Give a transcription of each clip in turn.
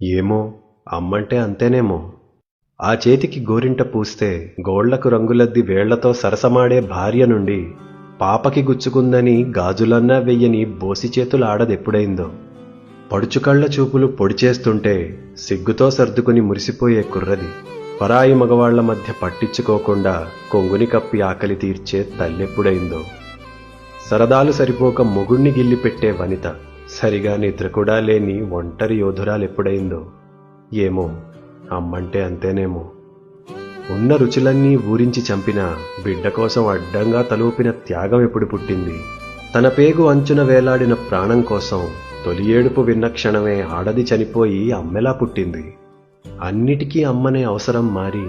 ఏమో, అమ్మంటే అంతేనేమో. ఆ చేతికి గోరింట పూస్తే గోళ్లకు రంగులద్ది వేళ్లతో సరసమాడే భార్య నుండి పాపకి గుచ్చుకుందని గాజులన్నా వెయ్యని బోసిచేతులు ఆడదెప్పుడైందో. పడుచుకళ్ల చూపులు పొడిచేస్తుంటే సిగ్గుతో సర్దుకుని మురిసిపోయే కుర్రది. పరాయి మగవాళ్ల మధ్య పట్టించుకోకుండా కొంగుని కప్పి ఆకలి తీర్చే తల్లెప్పుడైందో. సరదాలు సరిపోక మొగుణ్ణి గిల్లిపెట్టే వనిత, సరిగా నిద్ర కూడా లేని ఒంటరి యోధురాలెప్పుడైందో. ఏమో, అమ్మంటే అంతేనేమో. ఉన్న రుచులన్నీ ఊరించి చంపిన బిడ్డ కోసం అడ్డంగా తలూపిన త్యాగం ఎప్పుడు పుట్టింది? తన పేగు అంచున వేలాడిన ప్రాణం కోసం తొలి ఏడుపు విన్న క్షణమే ఆడది చనిపోయి అమ్మెలా పుట్టింది. అన్నిటికీ అమ్మనే అవసరం మారి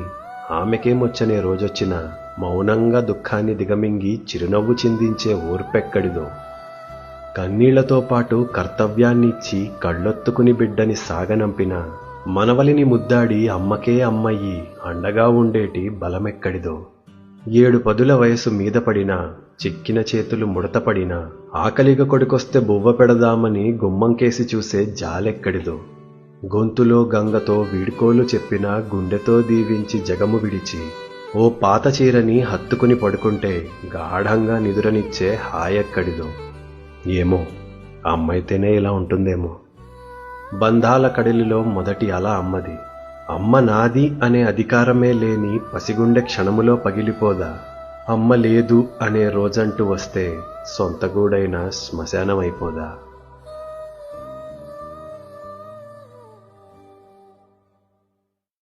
ఆమెకేమొచ్చనే రోజొచ్చిన మౌనంగా దుఃఖాన్ని దిగమింగి చిరునవ్వు చిందించే ఓర్పెక్కడిదో. కన్నీళ్లతో పాటు కర్తవ్యాన్నిచ్చి కళ్ళొత్తుకుని బిడ్డని సాగనంపిన మనవలిని ముద్దాడి అమ్మకే అమ్మయ్యి అండగా ఉండేటి బలమెక్కడిదో. 7 పదుల వయసు మీద పడినా, చిక్కిన చేతులు ముడతపడినా, ఆకలిగా కొడుకొస్తే బువ్వ పెడదామని గుమ్మంకేసి చూసే జాలెక్కడిదో. గొంతులో గంగతో వీడ్కోలు చెప్పిన గుండెతో దీవించి జగము విడిచి ఓ పాత చీరని హత్తుకుని పడుకుంటే గాఢంగా నిదురనిచ్చే హాయెక్కడిదో. ఏమో, అమ్మైతేనే ఇలా ఉంటుందేమో. బంధాల కడలిలో మొదటి అల అమ్మది. అమ్మ నాది అనే అధికారమే లేని పసిగుండె క్షణములో పగిలిపోదా? అమ్మ లేదు అనే రోజంటూ వస్తే సొంతగూడైన శ్మశానమైపోదా?